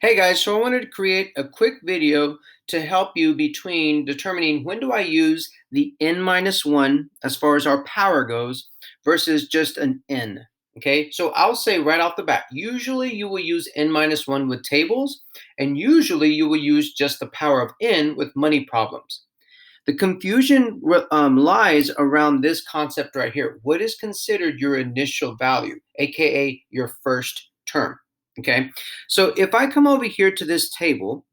Hey guys, so I wanted to create a quick video to help you between determining when do I use the n-1 as far as our power goes versus just an n. Okay, so I'll say right off the bat, usually you will use n-1 with tables, and usually you will use just the power of n with money problems. The confusion lies around this concept right here. What is considered your initial value, aka your first term? Okay, so if I come over here to this table,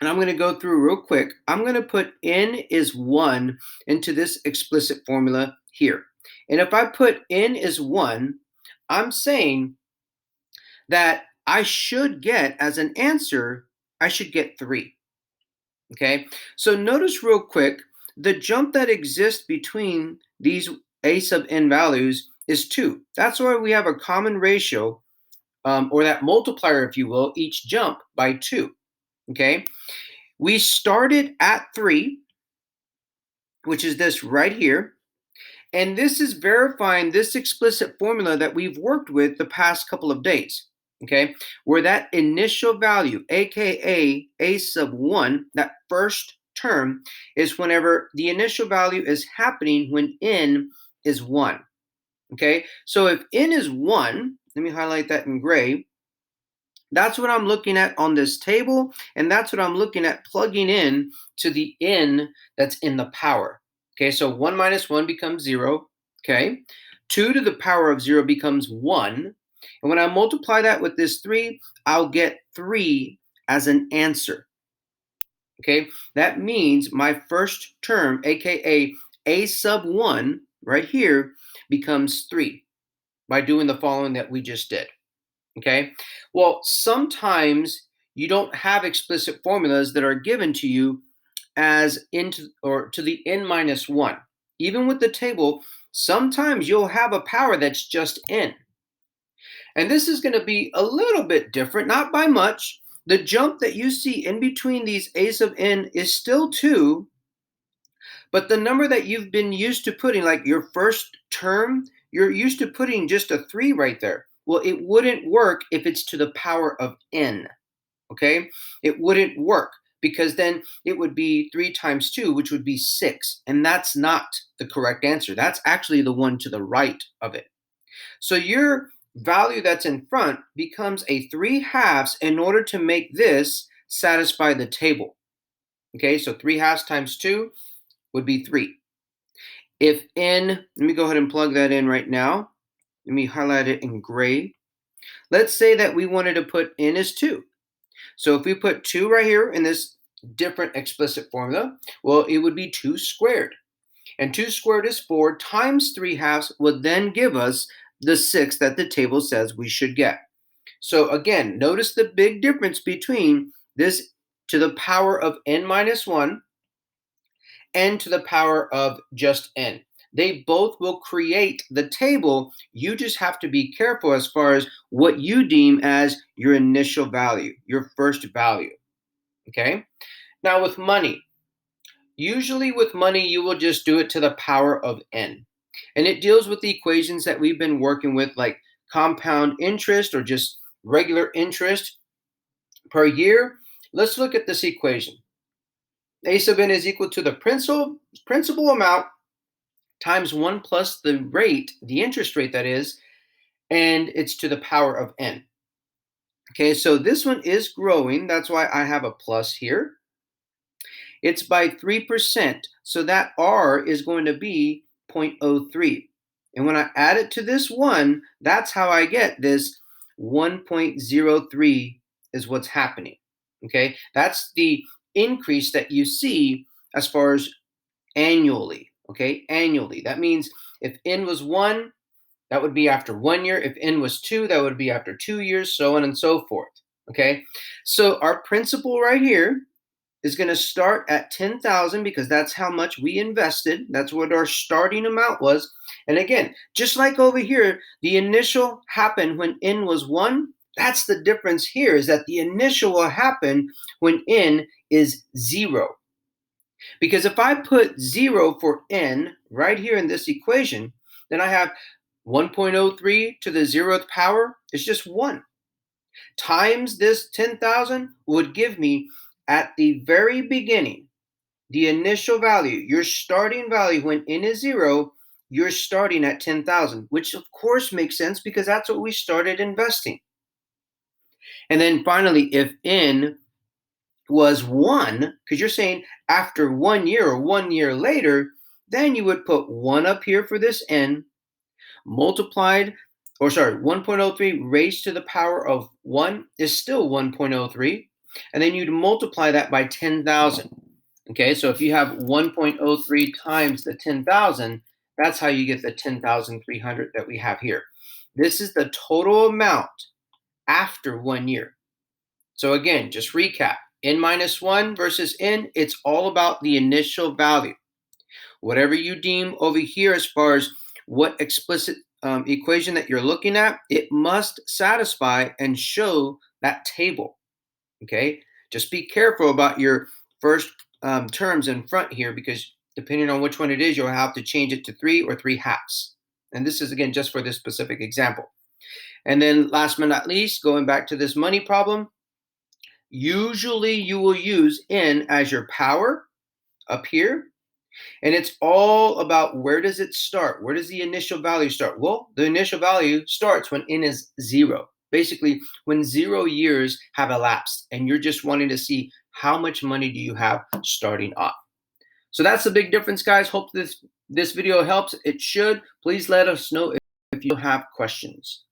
and I'm going to go through real quick, I'm going to put n is 1 into this explicit formula here. And if I put n is 1, I'm saying that I should get, as an answer, I should get 3. Okay, so notice real quick, the jump that exists between these a sub n values is 2. That's why we have a common ratio, or that multiplier, if you will, each jump by 2. Okay, we started at 3, which is this right here. And this is verifying this explicit formula that we've worked with the past couple of days. Okay, where that initial value, aka a sub 1, that first term, is whenever the initial value is happening when n is 1. Okay, so if n is 1, let me highlight that in gray. That's what I'm looking at on this table, and that's what I'm looking at plugging in to the n that's in the power. Okay, so 1 minus 1 becomes 0. Okay, 2 to the power of 0 becomes 1. And when I multiply that with this 3, I'll get 3 as an answer. Okay, that means my first term, aka a sub 1, right here, becomes 3 by doing the following that we just did. Okay, well, sometimes you don't have explicit formulas that are given to you as into or to the n-1. Even with the table, sometimes you'll have a power that's just n. And this is going to be a little bit different, not by much. The jump that you see in between these a sub n is still 2, but the number that you've been used to putting, like your first term, you're used to putting just a 3 right there. Well, it wouldn't work if it's to the power of n, okay? It wouldn't work because then it would be 3 times 2, which would be 6. And that's not the correct answer. That's actually the one to the right of it. So your value that's in front becomes a 3/2 in order to make this satisfy the table. Okay, so 3/2 times 2 would be 3. If n, let me go ahead and plug that in right now. Let me highlight it in gray. Let's say that we wanted to put n as 2. So if we put 2 right here in this different explicit formula, well, it would be 2 squared. And 2 squared is 4 times 3/2 would then give us the 6 that the table says we should get. So again, notice the big difference between this to the power of n-1 and to the power of just n. They both will create the table. You just have to be careful as far as what you deem as your initial value, your first value. Okay? Now with money, usually with money, you will just do it to the power of n. And it deals with the equations that we've been working with, like compound interest or just regular interest per year. Let's look at this equation. A sub n is equal to the principal amount times 1 plus the rate, the interest rate that is, and it's to the power of n. Okay, so this one is growing. That's why I have a plus here. It's by 3%, so that r is going to be 0.03. And when I add it to this 1, that's how I get this 1.03 is what's happening. Okay, that's the increase that you see as far as annually. Okay, annually. That means if n was 1, that would be after 1 year. If n was 2, that would be after 2 years, so on and so forth. Okay, so our principal right here is going to start at 10,000 because that's how much we invested. That's what our starting amount was. And again, just like over here, the initial happened when n was 1. That's the difference here, is that the initial will happen when n is 0. Because if I put 0 for n right here in this equation, then I have 1.03 to the 0th power is just 1. times this 10,000 would give me at the very beginning the initial value, your starting value when n is 0, you're starting at 10,000, which of course makes sense because that's what we started investing. And then finally, if n was 1, because you're saying after 1 year or 1 year later, then you would put 1 up here for this n, multiplied, 1.03 raised to the power of 1 is still 1.03, and then you'd multiply that by 10,000. Okay, so if you have 1.03 times the 10,000, that's how you get the 10,300 that we have here. This is the total amount after 1 year. So again, just recap, n-1 versus n, it's all about the initial value. Whatever you deem over here as far as what explicit equation that you're looking at, it must satisfy and show that table. Okay, just be careful about your first terms in front here, because depending on which one it is, you'll have to change it to 3 or 3/2. And this is, again, just for this specific example. And then last but not least, going back to this money problem, usually you will use n as your power up here. And it's all about, where does it start? Where does the initial value start? Well, the initial value starts when n is 0. Basically, when 0 years have elapsed and you're just wanting to see how much money do you have starting off. So that's the big difference, guys. Hope this video helps. It should. Please let us know if you have questions.